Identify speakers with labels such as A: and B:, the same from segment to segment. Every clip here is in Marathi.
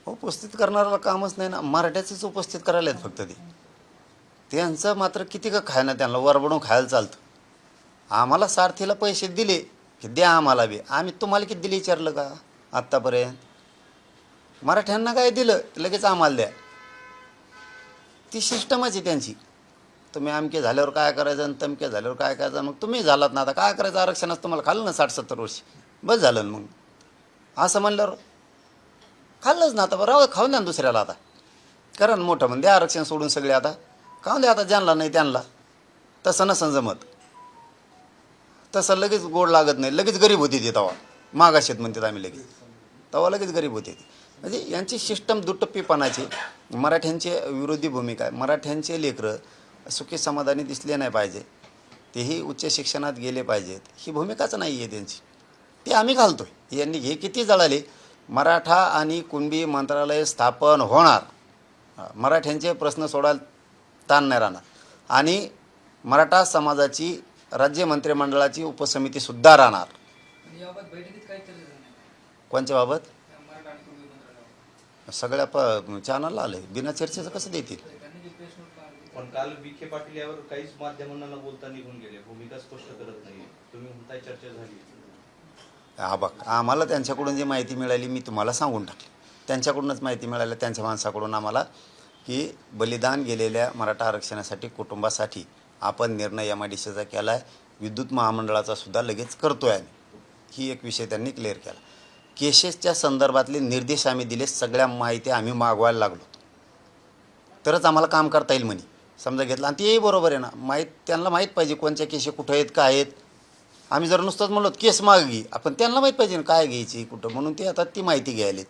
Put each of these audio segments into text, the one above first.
A: उपस्थित करणाऱ्याला कामच नाही ना, मराठ्याचंच उपस्थित करायला आहेत फक्त ते. त्यांचं मात्र किती का खायना, त्यांना वरबडून खायला चालतं. आम्हाला सारथीला पैसे दिले की द्या आम्हाला बी, आम्ही तुम्हाला किती दिले विचारलं का आत्तापर्यंत? मराठ्यांना काय दिलं लगेच आम्हाला द्या, ती सिस्टमच आहे त्यांची. तुम्ही आमके झाल्यावर काय करायचं आणि तमके झाल्यावर काय करायचं, मग तुम्ही झालात ना, आता काय करायचं, आरक्षणाचं तुम्हाला खाल्लं ना 60-70 वर्ष, बस झालं ना. मग असं म्हणल्यावर खाल्लंच ना, आता राहू खाऊन द्या ना दुसऱ्याला. आता करा ना मोठं म्हणजे आरक्षण सोडून सगळे आता खाऊन द्या, आता ज्यांना नाही त्यांना. तसं नसन जमत, तसं लगेच गोड लागत नाही, लगेच गरीब होती ती तवा. मागाशीत म्हणतात आम्ही, लगेच तवा लगेच गरीब होते ती. म्हणजे यांची सिस्टम दुटप्पीपणाची. मराठ्यांची विरोधी भूमिका आहे. मराठ्यांचे लेकरं सुखी समाधानी दिसले नाही पाहिजे, तेही उच्च शिक्षणात गेले पाहिजेत, ही भूमिकाच नाही आहे त्यांची. ती आम्ही घालतो आहे. यांनी हे किती जळाले. मराठा आणि कुणबी मंत्रालय स्थापन होणार, मराठ्यांचे प्रश्न सोडायला ताण नाही राहणार, आणि मराठा समाजाची राज्य मंत्रिमंडळाची उपसमितीसुद्धा राहणार. कोणच्या बाबत? सगळ्या चॅनलला आले, बिना चर्चेचं कसं देतील?
B: पण काल विखे पाटील यावर काहीच माध्यमांना न बोलता निघून गेले, भूमिका स्पष्ट करत नाही. तुम्ही म्हणताय चर्चा झाली.
A: हा बघ, आम्हाला त्यांच्याकडून जी माहिती मिळाली मी तुम्हाला सांगून टाकली. त्यांच्याकडूनच माहिती मिळाली, त्यांच्या माणसाकडून आम्हाला, की बलिदान गेलेल्या मराठा आरक्षणासाठी कुटुंबासाठी आपण निर्णय MIDCचा केला आहे, विद्युत महामंडळाचा सुद्धा लगेच करतो आहे आम्ही. ही एक विषय त्यांनी क्लिअर केला. केसेसच्या संदर्भातले निर्देश आम्ही दिले, सगळ्या माहिती आम्ही मागवायला लागलो, तरच आम्हाला काम करता येईल म्हणे. समजा घेतलं, आणि तेही बरोबर आहे ना, त्यांना माहीत पाहिजे कोणत्या केसे कुठं आहेत, काय आहेत. आम्ही जर नुसतंच म्हणलो केस मागे, आपण त्यांना माहीत पाहिजे ना काय घ्यायची कुठं, म्हणून ते आता ती माहिती घ्यायलेत.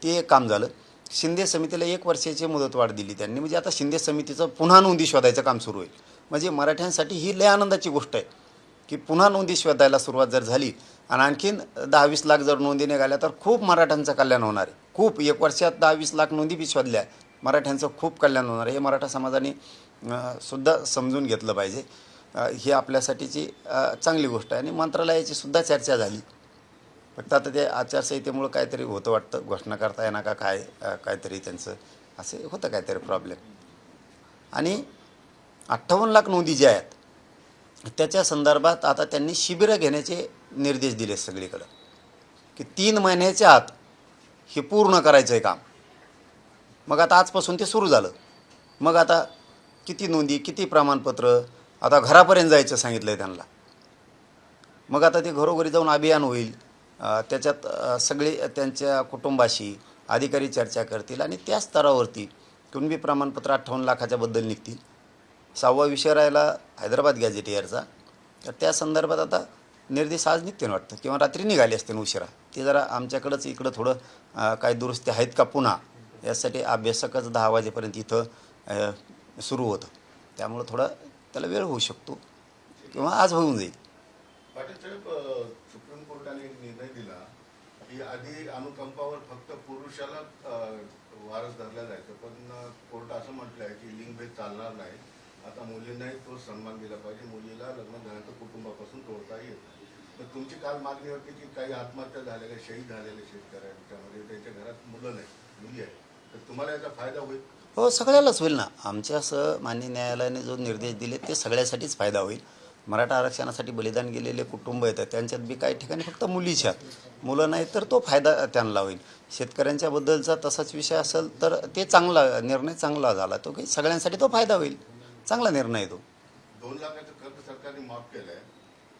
A: ते एक काम झालं. शिंदे समितीला 1 वर्षाची मुदतवाढ दिली त्यांनी, म्हणजे आता शिंदे समितीचं पुन्हा नोंदी शोधायचं काम सुरू होईल. म्हणजे मराठ्यांसाठी ही लय आनंदाची गोष्ट आहे की पुन्हा नोंदी शोधायला सुरुवात जर झाली, आणि आणखीन 10-20 लाख जर नोंदी निघाल्या तर खूप मराठ्यांचं कल्याण होणार आहे. खूप 1 वर्षात 10-20 लाख नोंदी बी शोधल्या, मराठ्यांचं खूप कल्याण होणार आहे. हे मराठा समाजाने सुद्धा समजून घेतलं पाहिजे. ही आपल्यासाठीची चांगली गोष्ट आहे. आणि मंत्रालयाची सुद्धा चर्चा झाली. फक्त आता ते आचारसंहितेमुळं काहीतरी होतं वाटतं, घोषणा करता येणार का काय, काहीतरी त्यांचं असे होतं काहीतरी प्रॉब्लेम. आणि 58 लाख नोंदी ज्या आहेत त्याच्या संदर्भात आता त्यांनी शिबिरं घेण्याचे निर्देश दिले सगळीकडं, की 3 महिन्याच्या आत हे पूर्ण करायचं आहे काम. मग आता आजपासून ते सुरू झालं. मग आता किती नोंदी, किती प्रमाणपत्र, आता घरापर्यंत जायचं सांगितलं आहे त्यांना. मग आता ते घरोघरी जाऊन अभियान होईल. त्याच्यात सगळे त्यांच्या कुटुंबाशी अधिकारी चर्चा करतील, आणि त्या स्तरावरती कुणबी प्रमाणपत्र 58 लाखाच्या बद्दल निघतील. 6वा विषय राहिला हैदराबाद गॅझेटियरचा, तर त्या संदर्भात आता निर्देश आज निघते वाटतं, किंवा रात्री निघाले असते उशिरा. ते जरा आमच्याकडंच इकडं थोडं काही दुरुस्ती आहेत का पुन्हा, यासाठी अभ्यासकच 10 वाजेपर्यंत इथं सुरू होतं. त्यामुळं थोडा त्याला वेळ होऊ शकतो, किंवा आज होऊन जाईल.
C: पाटील साहेब, सुप्रीम कोर्टाने एक निर्णय दिला की आधी अनुकंपावर फक्त पुरुषाला वारस धरला जायचं, पण कोर्ट असं म्हटलं आहे की लिंगभेद चालणार नाही. आता मुलींनाही तो सन्मान दिला पाहिजे, मुलीला लग्न झाल्यानंतर कुटुंबापासून तोडता येत नाही. तर तुमची काल मागणी होती की काही आत्महत्या झालेल्या, शहीद झालेल्या शेतकऱ्यांच्यामध्ये त्यांच्या घरात मुलं नाही, मुली आहेत, तर तुम्हाला याचा फायदा होईल?
A: हो, सगळ्यालाच होईल ना. आमच्या असं माननीय न्यायालयाने जो निर्देश दिले ते सगळ्यासाठीच फायदा होईल. मराठा आरक्षणासाठी बलिदान गेलेले कुटुंब येतात, त्यांच्यात बी काही ठिकाणी फक्त मुलीच्या मुलं नाही, तर तो फायदा त्यांना होईल. शेतकऱ्यांच्याबद्दलचा तसाच विषय असेल तर ते चांगला निर्णय, चांगला झाला तो, की सगळ्यांसाठी तो फायदा होईल. चांगला निर्णय तो.
C: 2 लाखाचं कर्ज सरकारने माफ केलं आहे,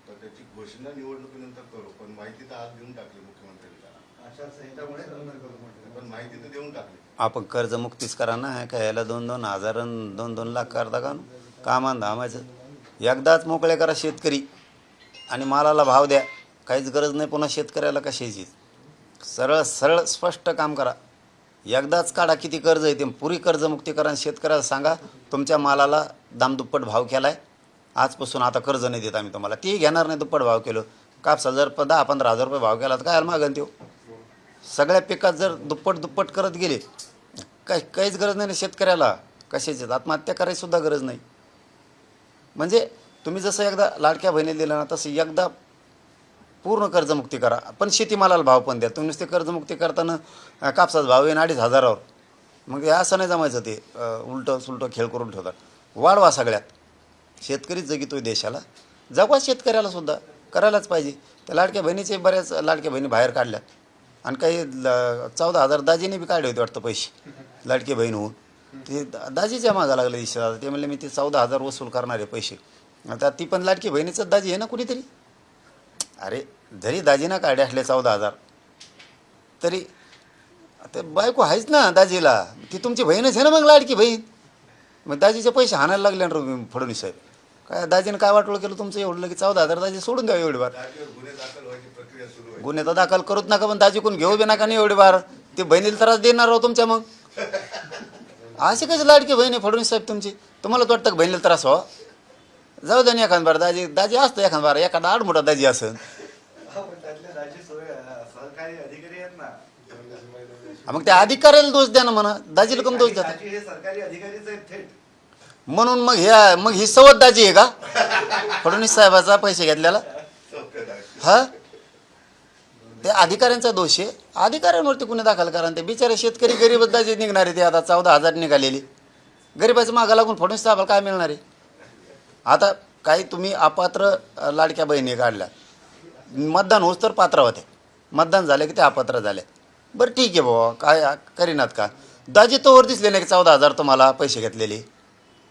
C: तर त्याची घोषणा निवडणुकीनंतर करू, पण माहिती तर आज देऊन टाकली मुख्यमंत्र्यांना. आचारसंहितेमुळे पण माहिती तर देऊन टाकली.
A: आपण कर्जमुक्तीच करा ना, काय याला 2-2 हजार 2-2 लाख करता का? कामान धामायचं. एकदाच मोकळे करा शेतकरी, आणि मालाला भाव द्या. काहीच गरज नाही पुन्हा शेतकऱ्याला कशाची. सरळ सरळ स्पष्ट काम करा. एकदाच काढा किती कर्ज आहे ते, पुरी कर्जमुक्ती करा. शेतकऱ्याला सांगा तुमच्या मालाला दामदुप्पट भाव केला आहे, आजपासून आता कर्ज नाही देत आम्ही तुम्हाला. तेही घेणार नाही दुप्पट भाव केलं. कापसा जर 10-15 हजार रुपये भाव केला तर काय मागन तो. सगळ्या पिकात जर दुप्पट करत गेले, काहीच गरज नाही ना शेतकऱ्याला कशाचीच. आत्महत्या करायचीसुद्धा गरज नाही. म्हणजे तुम्ही जसं एकदा लाडक्या बहिणीला दिलं ना, तसं एकदा पूर्ण कर्जमुक्ती करा, पण शेतीमालाला भाव पण द्या. तुम्ही नुसते कर्जमुक्ती करताना कापसाचा भाव येईन 2,500 मग हे असं नाही जमायचं. ते उलटं सुलटं खेळ करून ठेवतात. वाढवा सगळ्यात. शेतकरी जगितोय देशाला, जगवा शेतकऱ्याला सुद्धा, करायलाच पाहिजे. त्या लाडक्या बहिणीचे बऱ्याच लाडक्या बहिणी बाहेर काढल्या आणि काही 14,000 दाजीने बी काढले होते वाटतं पैसे लाडकी बहीण होऊन. ते दाजीच्या मागा लागले दिसतात. ते म्हणले मी ते 14,000 वसूल करणारे पैसे. आता ती पण लाडकी बहिणीचंच दाजी आहे ना कुणीतरी. अरे जरी दाजीनं काढले असले 14,000 तरी ते बायको आहेच ना दाजीला, ती तुमची बहीणच आहे ना मग लाडकी बहीण. मग दाजीचे पैसे हाणायला लागले ना फडणवीस साहेब. काय दाजीनं काय वाटोळं केलं तुमचं एवढं की 14,000 दाजी सोडून द्यावं एवढी बार.
C: दाजीवर गुन्हे दाखल व्हायची प्रक्रिया सुरू आहे.
A: गुन्हे तर दाखल करूच नका, पण दाजीकडून घेऊ बी नका नाही एवढी बार. ते बहिणीला त्रास देणार आहो तुमच्या. मग असे कसे लाडकी बहीण आहे फडणवीस साहेब तुमची? तुम्हाला तर वाटतं का बहिणीला त्रास व्हावा? जाऊ द्या ना एखाद बार. दाजी दाजी असतं एखाद बार, एखादा आडमोठा दाजी असं.
D: सरकारी अधिकारी आहेत ना,
A: मग त्या अधिकाऱ्याला दोष द्या ना म्हणा, दाजीला कम दोष द्या.
D: हे सरकारी अधिकारीच आहेत थेट.
A: म्हणून मग ही सवत दाजी आहे का फडणवीस साहेबाचा पैसे घेतल्याला? हा, ते अधिकाऱ्यांचा दोष आहे. अधिकाऱ्यांवरती गुन्हे दाखल करा. ते बिचारे शेतकरी गरीब दाजी निघणार आहे. ते आता 14,000 निघालेली गरीबाच्या मागा लागून फडणवीस साहेबाला काय मिळणार आहे? आता काही तुम्ही अपात्र लाडक्या बहिणी काढल्या, मतदान होस तर पात्र होते, मतदान झाले की ते अपात्र झाले. बरं ठीक आहे बाबा, काय करीनात का? दाजी तोवर दिसले नाही की 14,000 तुम्हाला पैसे घेतलेले.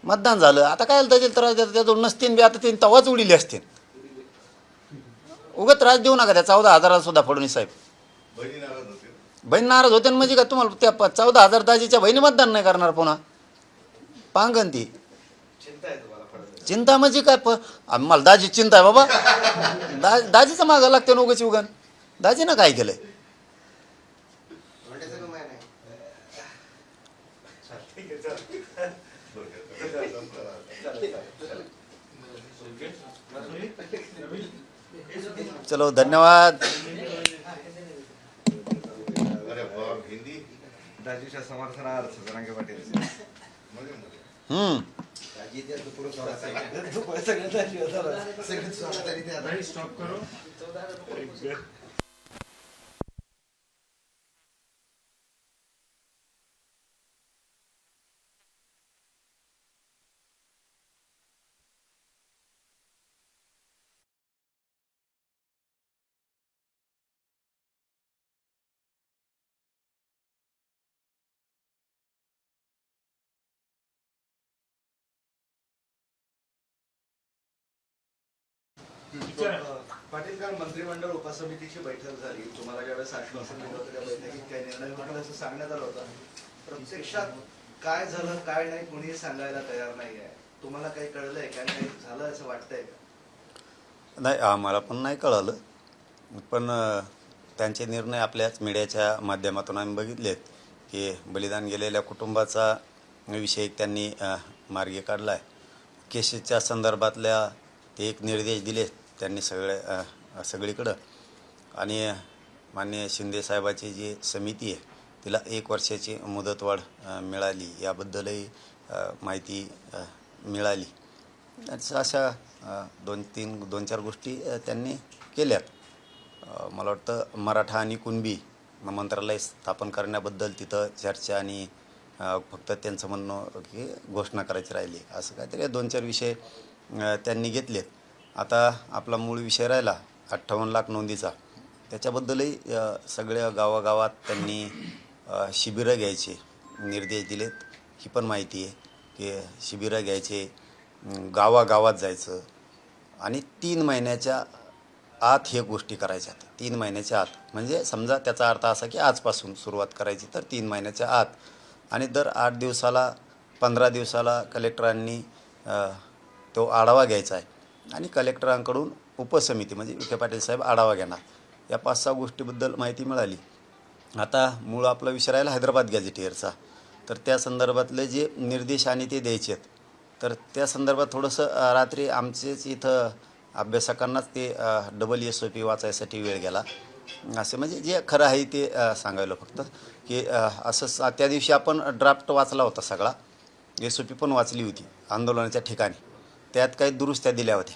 A: मतदान झालं, आता काय दाजी त्रास देतात त्याजवळ नसतील बी. आता ते तवाच उडीले असतील. उगा त्रास देऊ नका त्या 14,000 सुद्धा फडणवीस साहेब.
C: बहिणी नाराज होते.
A: बहीण नाराज होते ना म्हणजे का तुम्हाला त्या 14,000 दाजीच्या बहिणी मतदान नाही करणार पुन्हा? पांगन ती
D: चिंता आहे तुम्हाला फडणवीस.
A: चिंता म्हणजे काय? मला दाजी चिंता आहे बाबा. दाजीचं मागं लागते नोगची उगन. दाजीनं काय केलंय?
D: ठीक आहे, चल.
A: चलो धन्यवाद.
C: अरे बाप, हिंदी
D: दाजीच्या समर्थनार्थ जरांगे पाटील.
C: मध्ये मध्ये
D: स्टॉप करो. पाटील, काल मंत्रिमंडळ उपसमितीची बैठक झाली. तुम्हाला ज्यावेळेस आश्वासन दिलं होतं त्या बैठकीत काही निर्णय होणार असं सांगण्यात आलं होतं. प्रत्यक्षात काय झालं काय नाही कोणीही सांगायला तयार नाही आहे. तुम्हाला काही कळलंय का, काही झालं असं वाटतंय का?
A: नाही, आम्हाला पण नाही कळालं. पण त्यांचे निर्णय आपल्याच मीडियाच्या माध्यमातून आम्ही बघितलेत की बलिदान गेलेल्या कुटुंबाचा विषय त्यांनी मार्गी काढला आहे. केसेसच्या संदर्भातल्या ते एक निर्देश दिले त्यांनी सगळीकडं. आणि माननीय शिंदेसाहेबाची जी समिती आहे तिला 1 वर्षाची मुदतवाढ मिळाली याबद्दलही माहिती मिळाली. अशा 2-4 गोष्टी त्यांनी केल्यात. मला वाटतं मराठा आणि कुणबी मंत्रालय स्थापन करण्याबद्दल तिथं चर्चा आणि फक्त त्यांचं म्हणणं की घोषणा करायची राहिली असं काहीतरी 2-4 विषय त्यांनी घेतलेत. आता आपला मूळ विषय राहिला 58 लाख नोंदीचा. त्याच्याबद्दलही सगळ्या गावागावात त्यांनी शिबिरं घ्यायचे निर्देश दिलेत. ही पण माहिती आहे की शिबिरं घ्यायचे, गावागावात जायचं आणि 3 महिन्याच्या आत हे गोष्टी करायच्यात. 3 महिन्याच्या आत म्हणजे समजा त्याचा अर्थ असा की आजपासून सुरुवात करायची तर 3 महिन्याच्या आत. आणि दर 8 दिवसाला 15 दिवसाला कलेक्टरांनी तो आढावा घ्यायचा आहे आणि कलेक्टरांकडून उपसमिती म्हणजे विखे पाटील साहेब आढावा घेणार. या 5-6 गोष्टीबद्दल माहिती मिळाली. आता मूळ आपला विषय राहिला हैदराबाद गॅझेटियरचा. तर त्या संदर्भातले जे निर्देश आणि ते द्यायचे आहेत तर त्या संदर्भात थोडंसं रात्री आमचेच इथं अभ्यासकांनाच ते डबल SOP वाचायसाठी वेळ गेला. असे म्हणजे जे खरं आहे ते सांगायला फक्त की असं त्या दिवशी आपण ड्राफ्ट वाचला होता सगळा. SOP पण वाचली होती आंदोलनाच्या ठिकाणी. त्यात काही दुरुस्त्या दिल्या होत्या.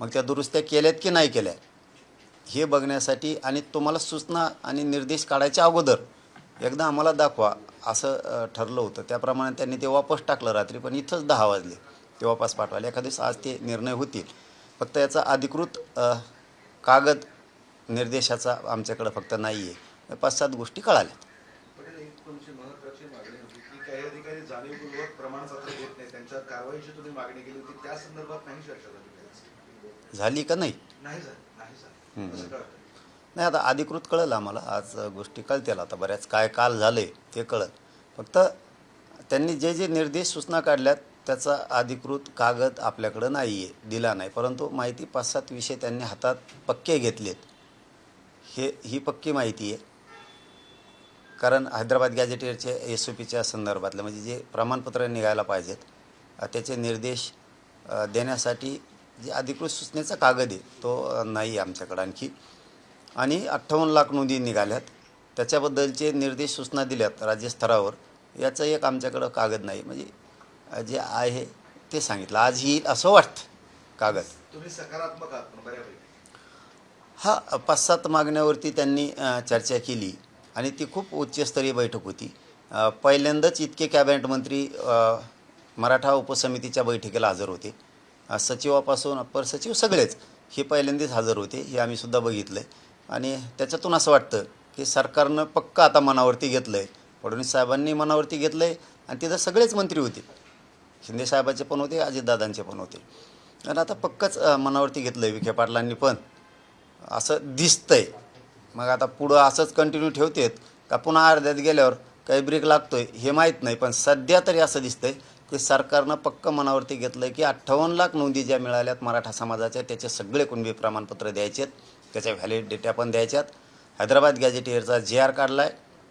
A: मग त्या दुरुस्त्या केल्यात की नाही केल्या हे बघण्यासाठी आणि तुम्हाला सूचना आणि निर्देश काढायच्या अगोदर एकदा आम्हाला दाखवा असं ठरलं होतं. त्याप्रमाणे त्यांनी ते वापस टाकलं रात्री, पण इथंच 10 वाजले ते वापस पाठवायला. एखाद्या दिवस आज ते निर्णय होतील. फक्त याचा अधिकृत कागद निर्देशाचा आमच्याकडं फक्त नाही आहे. 5-7 गोष्टी कळाल्या.
D: पण एक तुमची महत्त्वाची मागणी होती की काही अधिकारी जाणीवपूर्वक प्रमाणपत्र देत नाही, त्यांच्यावर कारवाईची तुम्ही मागणी केली होती, त्या संदर्भात नाही चर्चा झाली.
A: झाली का नाही?
D: नाही झालं असं कळतं.
A: नाही, आता अधिकृत कळलं आम्हाला. आज गोष्टी कळतील आता बऱ्याच. काय काल झाले ते कळत. फक्त त्यांनी जे जे निर्देश सूचना काढल्यात त्याचा अधिकृत कागद आपल्याकडं नाही आहे, दिला नाही. परंतु माहिती 5-7 विषय त्यांनी हातात पक्के घेतलेत. ही पक्की माहिती आहे. कारण हैदराबाद गॅजेटियरच्या SOPच्या संदर्भातलं म्हणजे जे प्रमाणपत्र निघायला पाहिजेत त्याचे निर्देश देण्यासाठी जे अधिकृत सूचनेचा कागद आहे तो नाही आमच्याकडं आणखी. आणि 58 लाख नोंदी निघाल्यात, त्याच्याबद्दलचे निर्देश सूचना दिल्यात राज्यस्तरावर, याचं एक आमच्याकडं कागद नाही. म्हणजे जे आहे ते सांगितलं. आज येईल असं वाटतं कागद.
D: तुम्ही सकारात्मक आहात पण बऱ्यापैकी.
A: हा 5-7 मागण्यावरती त्यांनी चर्चा केली आणि ती खूप उच्चस्तरीय बैठक होती. पहिल्यांदाच इतके कॅबिनेट मंत्री मराठा उपसमितीच्या बैठकीला हजर होते. सचिवापासून अप्पर सचिव सगळेच हे पहिल्यांदाच हजर होते. हे आम्ही सुद्धा बघितलं आहे. आणि त्याच्यातून असं वाटतं की सरकारनं पक्का आता मनावरती घेतलं आहे. फडणवीस साहेबांनी मनावरती घेतलं आहे आणि तिथं सगळेच मंत्री होते. शिंदे साहेबांचे पण होते, अजितदादांचे पण होते. आणि आता पक्कच मनावरती घेतलं आहे विखे पाटलांनी पण, असं दिसतंय. मग आता पुढं असंच कंटिन्यू ठेवतेत का पुन्हा अर्ध्यात गेल्यावर काही ब्रेक लागतोय हे माहीत नाही. पण सध्या तरी असं दिसतंय की सरकारनं पक्क मनावरती घेतलं आहे की 58 लाख नोंदी ज्या मिळाल्यात मराठा समाजाच्या त्याचे सगळे कुणबी प्रमाणपत्र द्यायचे आहेत, त्याच्या व्हॅलिडिट्या पण द्यायच्यात. हैदराबाद गॅजेटियरचा JR काढला आहे,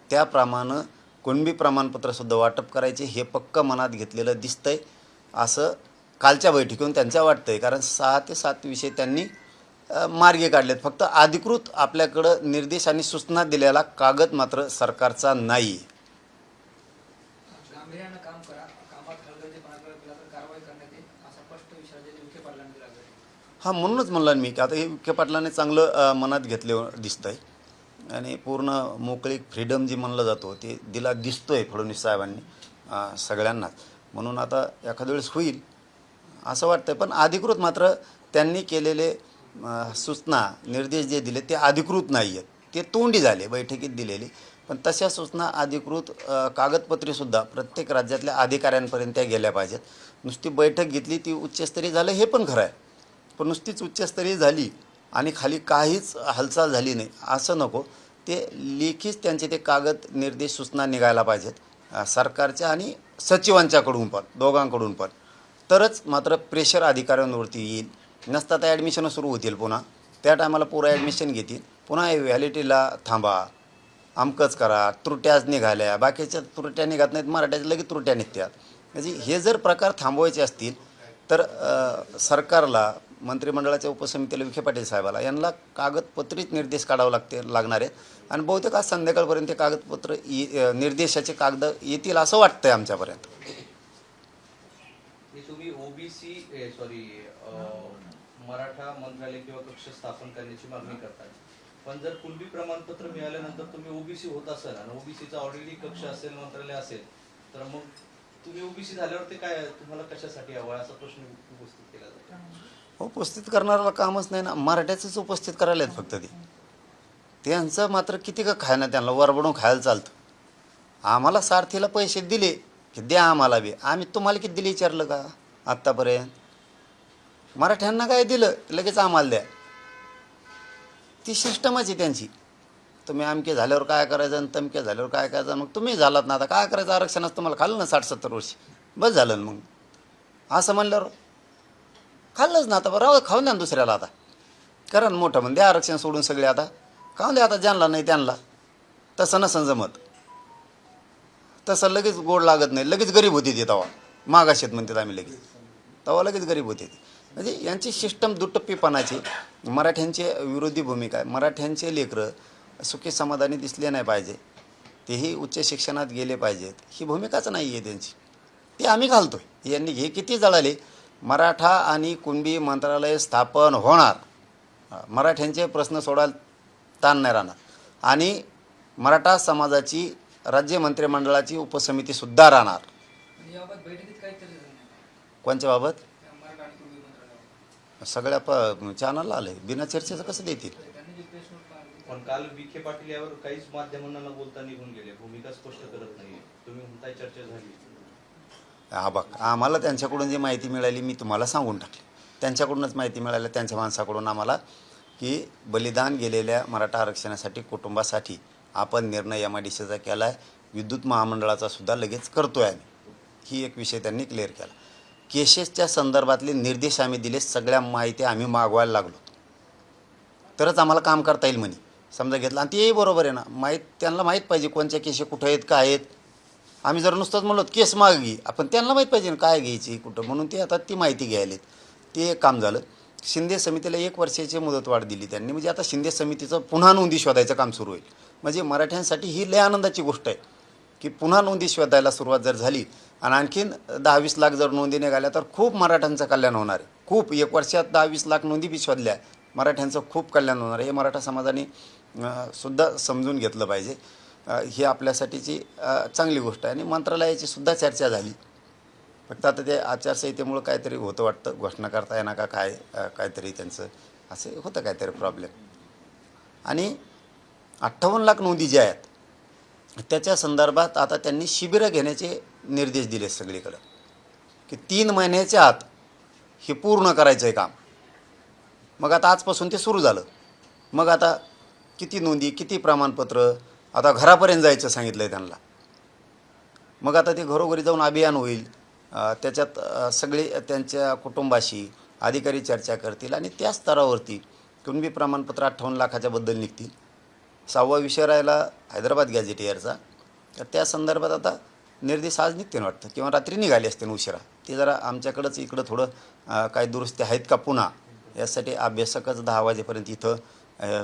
A: त्याप्रमाणे कुणबी प्रमाणपत्रसुद्धा वाटप करायचे हे पक्क मनात घेतलेलं दिसतंय असं कालच्या बैठकीतून त्यांच्या वाटतंय. कारण 6 ते 7 विषय त्यांनी मार्गे काढलेत. फक्त अधिकृत आपल्याकडं निर्देश आणि सूचना दिलेला कागद मात्र सरकारचा नाही.
E: गांभीर्यानं काम करा, कामात हलगर्जीपणा केला तर कारवाई करण्यात येईल असा स्पष्ट इशारा ज्यांनी विखे पाटलांनी दिला आहे.
A: हां, म्हणूनच म्हणलं मी की आता हे विखे पाटलाने चांगलं मनात घेतले दिसतंय आणि पूर्ण मोकळीक फ्रीडम जी म्हणलं जातो ते दिला दिसतोय फडणवीस साहेबांनी सगळ्यांनाच. म्हणून आता एखाद्या वेळेस होईल असं वाटतंय. पण अधिकृत मात्र त्यांनी केलेले सूचना निर्देश जे दिले ते अधिकृत नाही आहेत. ते तोंडी झाले बैठकीत दिलेली, पण तशा सूचना अधिकृत कागदपत्रेसुद्धा प्रत्येक राज्यातल्या अधिकाऱ्यांपर्यंत त्या गेल्या पाहिजेत. नुसती बैठक घेतली ती उच्चस्तरीय झालं हे पण खरं आहे, पण नुसतीच उच्चस्तरीय झाली आणि खाली काहीच हालचाल झाली नाही असं नको. ते लेखीच त्यांचे ते कागद निर्देश सूचना निघायला पाहिजेत सरकारच्या आणि सचिवांच्याकडून पण, दोघांकडून पण. तरच मात्र प्रेशर अधिकाऱ्यांवरती येईल. नसता तर ॲडमिशनं सुरू होतील पुन्हा. त्या टायमाला पोरं ॲडमिशन घेतील, पुन्हा व्हॅलिडिटीला थांबा, अमकंच करा, त्रुट्याच निघाल्या, बाकीच्या त्रुट्या निघत नाहीत, मराठ्याच्या लगेच त्रुट्या निघतात. म्हणजे हे जर प्रकार थांबवायचे असतील तर सरकारला, मंत्रिमंडळाच्या उपसमितीला, विखे पाटील साहेबाला यांना कागदपत्रित निर्देश काढावे लागणार आहेत. आणि बहुतेक आज संध्याकाळपर्यंत ते कागदपत्र निर्देशाचे कागद येतील असं वाटतंय आमच्यापर्यंत.
B: तुम्ही मराठा मंत्रालय किंवा कक्ष स्थापन करण्याची मागणी करताय, पण जर कुणबी प्रमाणपत्र मिळाल्यानंतर तुम्ही OBC होत असाल आणि OBCचा ऑलरेडी कक्ष असेल, मंत्रालय असेल, तर मग तुम्ही OBC झाल्यावर ते काय तुम्हाला कशासाठी हवं असा प्रश्न उपस्थित केला जातो.
A: उपस्थित करणाऱ्याला कामच नाही ना, मराठ्याचंच उपस्थित करायला आहेत फक्त ते. त्यांचं मात्र किती का खायना, त्यांना वरबडून खायला चालतं. आम्हाला सारथीला पैसे दिले की द्या आम्हाला बी. आम्ही तुम्हाला किती दिले विचारलं का आत्तापर्यंत? मराठ्यांना काय दिलं लगेच आम्हाला द्या. ती सिस्टमच आहे त्यांची. तुम्ही आमके झाल्यावर काय करायचं आणि तमके झाल्यावर काय करायचं. मग तुम्ही झालात ना, आता काय करायचं, आरक्षणाचं तुम्हाला खाल्लं ना 60-70 वर्ष, बस झालं ना. मग असं म्हणल्यावर खाल्लंच ना. आता बरं राहू खाऊन द्या ना दुसऱ्याला. आता करा ना मोठं म्हणजे आरक्षण सोडून सगळे आता खाऊन द्या. आता ज्यांना नाही त्यांना तसं नसन जमत, तसं लगेच गोड लागत नाही. लगेच गरीब होती ती तवा, मागाशीत म्हणतात आम्ही, लगेच तवा लगेच गरीब होते ती. म्हणजे यांची सिस्टम दुटप्पीपणाची. मराठ्यांची विरोधी भूमिका आहे. मराठ्यांचे लेकरं सुखी समाधानी दिसले नाही पाहिजे, तेही उच्च शिक्षणात गेले पाहिजेत, ही भूमिकाच नाही आहे त्यांची. ती आम्ही घालतो आहे. यांनी हे किती जळाले. मराठा आणि कुणबी मंत्रालय स्थापन होणार मराठ्यांचे प्रश्न सोडायला ताण नाही राहणार आणि मराठा समाजाची राज्य मंत्रिमंडळाची उपसमितीसुद्धा राहणार.
E: आणि याबाबत बैठकीत काहीतरी झालं नाही.
A: कोणच्या बाबत?
E: त्या मराठा आणि कुणबी मंत्रालयावर.
A: सगळ्या चॅनलला आले, बिना चर्चेचं कसं देतील?
E: त्यांनी जे प्रेस नोट काढली,
B: पण काल विखे पाटील यावर काहीच माध्यमांना न बोलता निघून गेले, भूमिका स्पष्ट करत नाहीये. तुम्ही म्हणताय चर्चा झाली.
A: हा बघ, आम्हाला त्यांच्याकडून जी माहिती मिळाली मी तुम्हाला सांगून टाकली. त्यांच्याकडूनच माहिती मिळाली, त्यांच्या माणसाकडून आम्हाला, की बलिदान गेलेल्या मराठा आरक्षणासाठी कुटुंबासाठी आपण निर्णय MIDCचा केला आहे, विद्युत महामंडळाचा सुद्धा लगेच करतो आहे आम्ही. ही एक विषय त्यांनी क्लिअर केला. केसेसच्या संदर्भातले निर्देश आम्ही दिले, सगळ्या माहिती आम्ही मागवायला लागलो तरच आम्हाला काम करता येईल म्हणे. समजा घेतलं आणि तेही बरोबर आहे ना, त्यांना माहीत पाहिजे कोणत्या केसेस कुठं आहेत, काय आहेत. आम्ही जर नुसतंच म्हणलो केस मागे, आपण त्यांना माहीत पाहिजे ना काय घ्यायची कुठं, म्हणून ते आता ती माहिती घ्यायलेत. ते एक काम झालं. शिंदे समितीला 1 वर्षाची मुदतवाढ दिली त्यांनी, म्हणजे आता शिंदे समितीचं पुन्हा नोंदी शोधायचं काम सुरू होईल. म्हणजे मराठ्यांसाठी ही लय आनंदाची गोष्ट आहे की पुन्हा नोंदी शोधायला सुरुवात जर झाली आणि आणखीन 10-20 लाख जर नोंदी निघाल्या तर खूप मराठ्यांचं कल्याण होणार आहे. खूप 1 वर्षात 10-20 लाख नोंदी बी शोधल्या, मराठ्यांचं खूप कल्याण होणार आहे. हे मराठा समाजाने सुद्धा समजून घेतलं पाहिजे. ही आपल्यासाठीची चांगली गोष्ट आहे आणि मंत्रालयाची सुद्धा चर्चा झाली. फक्त आता ते आचारसंहितेमुळं काहीतरी होतं वाटतं, घोषणा करता येणार का काय, काहीतरी त्यांचं असं होतं काहीतरी प्रॉब्लेम. आणि 58 लाख नोंदी ज्या आहेत त्याच्या संदर्भात आता त्यांनी शिबिरं घेण्याचे निर्देश दिले सगळीकडं, की 3 महिन्याच्या आत हे पूर्ण करायचं आहे काम. मग आता आजपासून ते सुरू झालं. मग आता किती नोंदी, किती प्रमाणपत्र, आता घरापर्यंत जायचं सांगितलं आहे त्यांना. मग आता ते घरोघरी जाऊन अभियान होईल. त्याच्यात सगळे त्यांच्या कुटुंबाशी अधिकारी चर्चा करतील आणि त्या स्तरावरती कुणबी प्रमाणपत्र 58 लाखाच्या बद्दल निघतील. 6वा विषय राहिला हैदराबाद गॅझेटियरचा, तर त्या संदर्भात आता निर्देश आज निघतील वाटतं किंवा रात्री निघाले असते उशिरा. ते जरा आमच्याकडंच इकडं थोडं काही दुरुस्ती आहेत का पुन्हा, यासाठी अभ्यासकच 10 वाजेपर्यंत इथं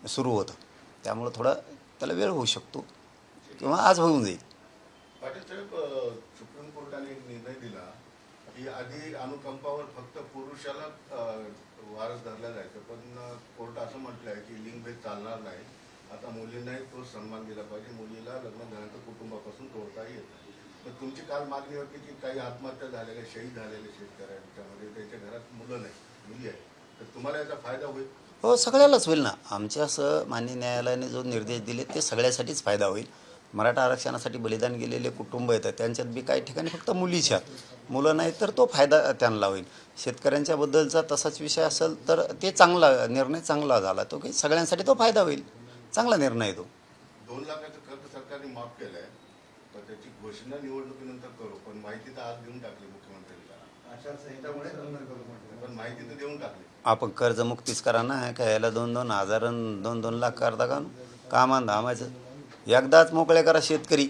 A: सुरू होतं. त्यामुळं थोडा त्याला वेळ होऊ शकतो किंवा आज होऊन जाईल.
C: पाटील साहेब, सुप्रीम कोर्टाने एक निर्णय दिला की आधी अनुकंपावर फक्त पुरुषाला वारस धरला जायचं, पण कोर्ट असं म्हटलं आहे की लिंगभेद चालणार नाही. आता मुलींनाही तो सन्मान दिला पाहिजे, मुलीला लग्न झाल्यानंतर कुटुंबापासून तोडता येत नाही. पण तुमची काल मागणी होती की काही आत्महत्या झालेल्या, शहीद झालेले शेतकऱ्यांच्यामध्ये त्यांच्या घरात मुलं नाही, मुली आहेत, तर तुम्हाला याचा फायदा होईल?
A: हो, सगळ्यालाच होईल ना. आमच्या असं मान्य न्यायालयाने जो निर्देश दिले ते सगळ्यासाठीच फायदा होईल. मराठा आरक्षणासाठी बलिदान गेलेले कुटुंब येतात त्यांच्यात बी काही ठिकाणी फक्त मुलीच्या मुलं नाही, तर तो फायदा त्यांना होईल. शेतकऱ्यांच्याबद्दलचा तसाच विषय असेल तर ते चांगला निर्णय चांगला झाला तो, की सगळ्यांसाठी तो फायदा होईल. चांगला निर्णय आहे तो.
C: 2 लाखाचं खर्च सरकारने माफ केलं आहे, तर त्याची घोषणा निवडणुकीनंतर करू, पण माहिती तर आज देऊन टाकली मुख्यमंत्र्यांना.
D: आचारसंहितामुळे
C: पण माहिती तर देऊन टाकली.
A: आपण कर्जमुक्तीच करा ना, काय याला 2-2 हजार 2-2 लाख करता का कामान धामायचं. एकदाच मोकळे करा शेतकरी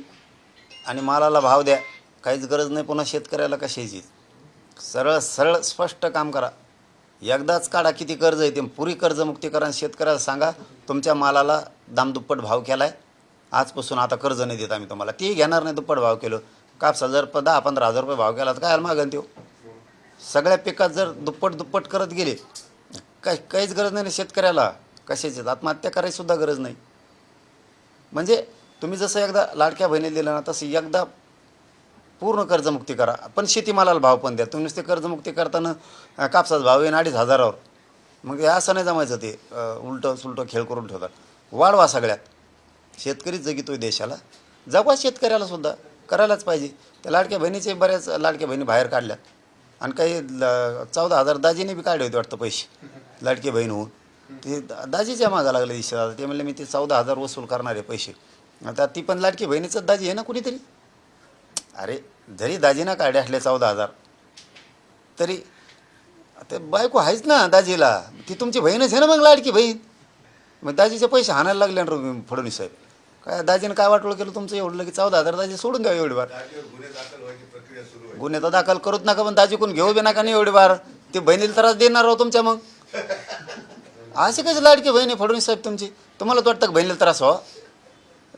A: आणि मालाला भाव द्या, काहीच गरज नाही पुन्हा शेतकऱ्याला कशाची. सरळ सरळ स्पष्ट काम करा. एकदाच काढा किती कर्ज आहे ते, पुरी कर्जमुक्ती करा. शेतकऱ्याला सांगा तुमच्या मालाला दामदुप्पट भाव केला आहे, आजपासून आता कर्ज नाही देत आम्ही तुम्हाला. ते घेणार नाही दुप्पट भाव केलं. कापसा जर 10-15 हजार रुपये भाव केला तर काय मागन तो. सगळ्या पिकात जर दुप्पट करत गेले काहीच गरज नाही ना शेतकऱ्याला कशाची. आत्महत्या करायची सुद्धा गरज नाही. म्हणजे तुम्ही जसं एकदा लाडक्या बहिणीला दिलं ना, तसं एकदा पूर्ण कर्जमुक्ती करा. पण शेतीमालाला भाव पण द्या. तुम्ही नुसते कर्जमुक्ती करताना कापसाचा भाव येईन 2,500 मग हे असं नाही जमायचं. ते उलटं सुलटं खेळ करून ठेवतात. वाढवा सगळ्यात. शेतकरीच जगितोय देशाला, जगवा शेतकऱ्याला सुद्धा करायलाच पाहिजे. त्या लाडक्या बहिणीचे बऱ्याच लाडक्या बहिणी बाहेर काढल्यात आणि काही 14,000 दाजीने बी काढले होते वाटतं पैसे लाडकी बहीण होऊन. ते दाजीच्या मागा लागले दिसतात. ते म्हणले मी ते 14,000 वसूल करणारे पैसे. आता ती पण लाडकी बहिणीचंच दाजी आहे ना कुणीतरी. अरे जरी दाजीना काढे असले 14,000 तरी ते बायको आहेच ना दाजीला, ती तुमची बहीणच आहे ना मग लाडकी बहीण. मग दाजीचे पैसे हाणायला लागले ना फडणवीस साहेब. काय दाजीनं काय वाटलं केलं तुमचं एवढं की 14,000 दाजी सोडून द्यावं एवढी बार.
C: दाजीवर गुन्हे दाखल व्हायची प्रक्रिया सुरू आहे.
A: गुन्हे तर दाखल करूच नका, पण दाजी कोण घेऊ बी नका नाही एवढी बार. ते बहिणीला त्रास देणार आहो तुमच्या. मग असे कसे लाडकी बहिणी फडणवीस साहेब तुमची. तुम्हाला तर वाटतं बहिणीला त्रास व्हा.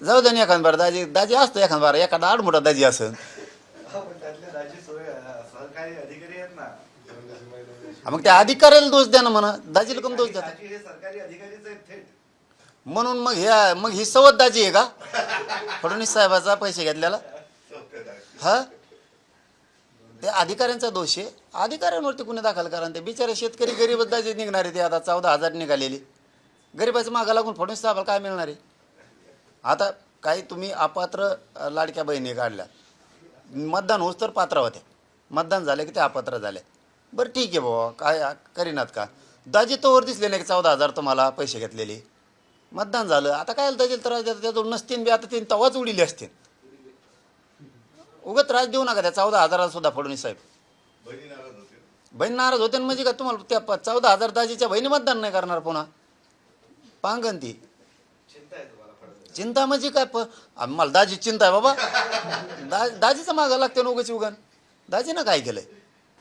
A: जाऊ द्या ना एखाद बार. दाजी असतं एखाद बार, एखादा आडमोठा दाजी असं.
D: पण त्यातले दाजी सहकारी अधिकारी आहेत ना.
A: मग त्या अधिकाऱ्याला दोष द्या ना म्हणा, दाजीला कम दोष द्या
D: दाजी हे सरकारी अधिकारीच आहेत थेट.
A: म्हणून मग ही सवत दाजी आहे का फडणवीस साहेबाचा पैसे घेतल्याला? हा, ते अधिकाऱ्यांचा दोष आहे. अधिकाऱ्यांवरती कुणी दाखल करा. ते बिचारे शेतकरी गरीब दाजी निघणारे, ते आता 14,000 निघालेले गरीबाच्या मागा लागून फडणवीस साहेबाला काय मिळणार आहे? आता काही तुम्ही अपात्र लाडक्या बहिणी काढल्या, मतदान होस तर पात्र होत्या, मतदान झालं की ते अपात्र झाले. बरं ठीक आहे बाबा, काय करीनात का? दाजी तोवर दिसले नाही की 14,000 तुम्हाला पैसे घेतलेले, मतदान झालं. आता काय दाजी त्रास देतात, त्यातून नसतील बी, आता ते तवाच उडीले असतील. उगाच त्रास देऊ नका त्या 14,000 सुद्धा फडणवीस साहेब.
C: बहिणी नाराज होते.
A: बहीण नाराज होते ना, म्हणजे का तुम्हाला त्या 14,000 दाजीच्या बहिणी मतदान नाही करणार पुन्हा? पांगन ती
D: चिंता आहे तुम्हाला फडणवीस.
A: चिंता म्हणजे काय? मला दाजी चिंता आहे बाबा. दाजीचं मागं लागते ना उगाच उगन. दाजीनं काय केलंय?